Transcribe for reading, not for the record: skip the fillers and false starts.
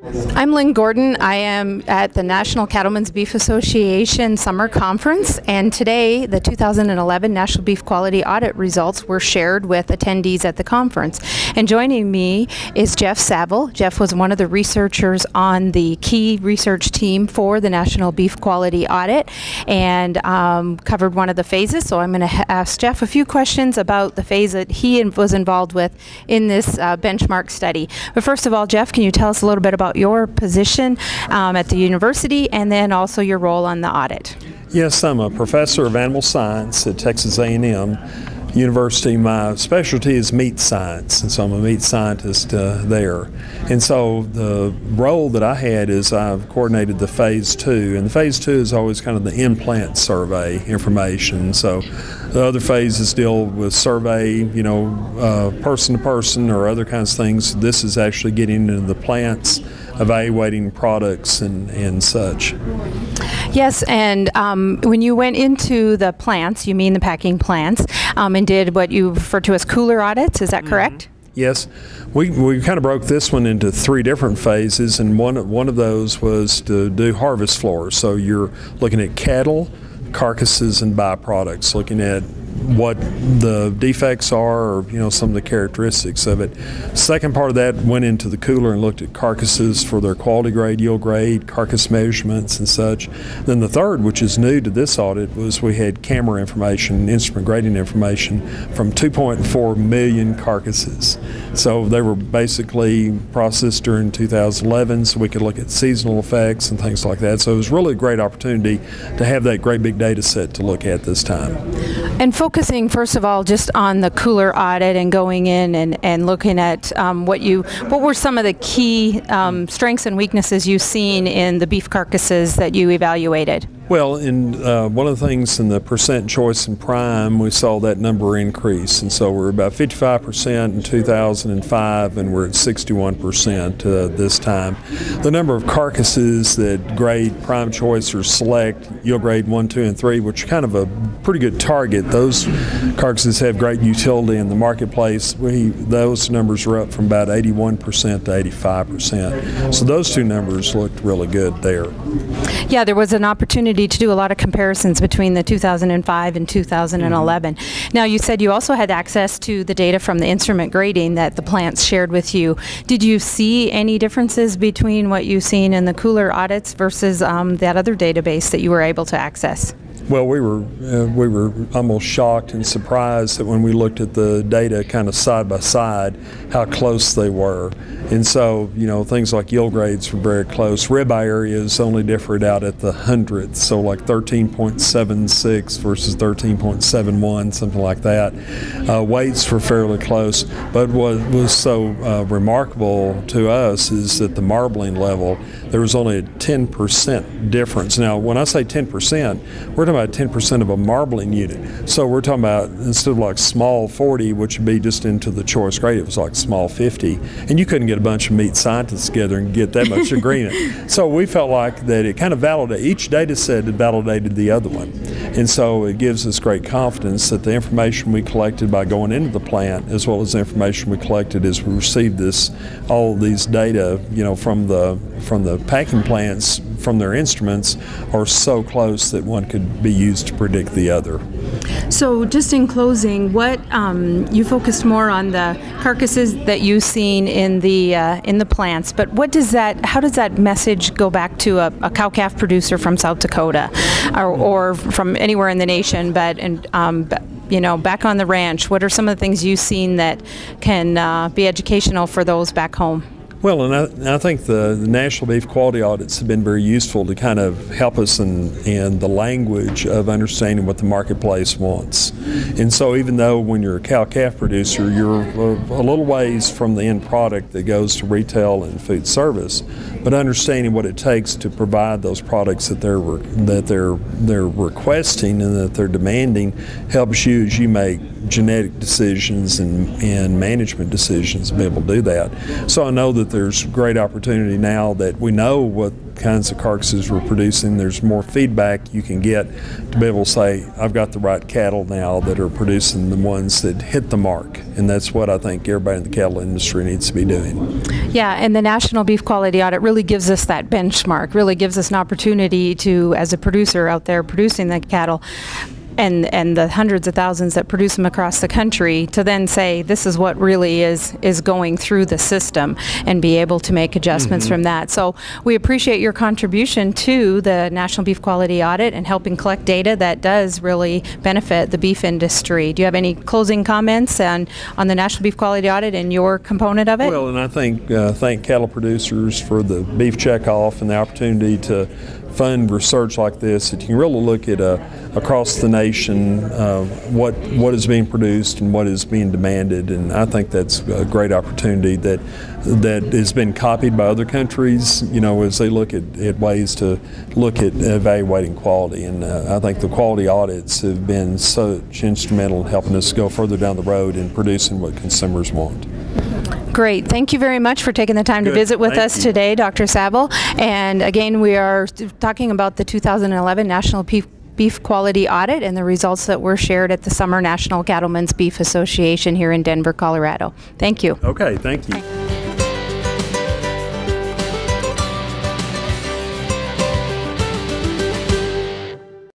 I'm Lynn Gordon. I am at the National Cattlemen's Beef Association Summer Conference, and today the 2011 National Beef Quality Audit results were shared with attendees at the conference. And joining me is Jeff Savell. Jeff was one of the researchers on the key research team for the National Beef Quality Audit and covered one of the phases. So I'm going to ask Jeff a few questions about the phase that he was involved with in this benchmark study. But first of all, Jeff, can you tell us a little bit about your position at the university and then also your role on the audit? Yes, I'm a professor of animal science at Texas A&M University. My specialty is meat science, and so I'm a meat scientist there. And so the role that I had is I've coordinated the phase 2, and the phase 2 is always kind of the implant survey information. So the other phases deal with survey, person to person or other kinds of things. This is actually getting into the plants, evaluating products and such. Yes, and when you went into the plants, you mean the packing plants, and did what you refer to as cooler audits, is that correct? Yes, we kind of broke this one into 3 different phases, and one of those was to do harvest floors. So you're looking at cattle, carcasses, and byproducts, looking at what the defects are, or some of the characteristics of it. Second part of that went into the cooler and looked at carcasses for their quality grade, yield grade, carcass measurements and such. Then the third, which is new to this audit, was we had camera information, instrument grading information from 2.4 million carcasses. So they were basically processed during 2011, so we could look at seasonal effects and things like that. So it was really a great opportunity to have that great big data set to look at this time. And focusing first of all just on the cooler audit and going in and looking at what were some of the key strengths and weaknesses you've seen in the beef carcasses that you evaluated? Well, one of the things in the percent choice and prime, we saw that number increase, and so we're about 55% in 2005, and we're at 61% this time. The number of carcasses that grade prime choice or select, yield grade 1, 2, and 3, which are kind of a pretty good target. Those carcasses have great utility in the marketplace. Those numbers are up from about 81% to 85%. So those 2 numbers looked really good there. Yeah, there was an opportunity to do a lot of comparisons between the 2005 and 2011. Now, you said you also had access to the data from the instrument grading that the plants shared with you. Did you see any differences between what you've seen in the cooler audits versus that other database that you were able to access? Well, we were almost shocked and surprised that when we looked at the data kind of side by side, how close they were. And so, things like yield grades were very close. Ribeye areas only differed out at the hundredth, so like 13.76 versus 13.71, something like that. Weights were fairly close, but what was so remarkable to us is that the marbling level, there was only a 10% difference. Now, when I say 10%, we're talking about 10% of a marbling unit. So we're talking about, instead of like small 40, which would be just into the choice grade, it was like small 50. And you couldn't get a bunch of meat scientists together and get that much agreement. So we felt like that it kind of validated, each data set had validated the other one. And so it gives us great confidence that the information we collected by going into the plant, as well as the information we collected as we received all of these data, from the packing plants, from their instruments, are so close that one could be used to predict the other. So just in closing, what you focused more on the carcasses that you've seen in the plants, but how does that message go back to a cow-calf producer from South Dakota or from anywhere in the nation, but back on the ranch? What are some of the things you've seen that can be educational for those back home? Well, and I think the National Beef Quality Audits have been very useful to kind of help us in the language of understanding what the marketplace wants. And so even though when you're a cow-calf producer, you're a little ways from the end product that goes to retail and food service, but understanding what it takes to provide those products that they're requesting and that they're demanding helps you as you make genetic decisions and management decisions to be able to do that. So I know that there's great opportunity now that we know what kinds of carcasses we're producing. There's more feedback you can get to be able to say, I've got the right cattle now that are producing the ones that hit the mark. And that's what I think everybody in the cattle industry needs to be doing. Yeah, and the National Beef Quality Audit really gives us that benchmark, really gives us an opportunity to, as a producer out there producing the cattle, and the hundreds of thousands that produce them across the country, to then say this is what really is going through the system and be able to make adjustments from that. So we appreciate your contribution to the National Beef Quality Audit and helping collect data that does really benefit the beef industry. Do you have any closing comments on the National Beef Quality Audit and your component of it? Well, and I think thank cattle producers for the beef checkoff and the opportunity to fund research like this, that you can really look at across the nation what is being produced and what is being demanded, and I think that's a great opportunity that has been copied by other countries, you know, as they look at ways to look at evaluating quality. And I think the quality audits have been such instrumental in helping us go further down the road in producing what consumers want. Great. Thank you very much for taking the time to visit with us today, Dr. Savell. And again, we are talking about the 2011 National Beef Quality Audit and the results that were shared at the Summer National Cattlemen's Beef Association here in Denver, Colorado. Thank you. Okay, thank you.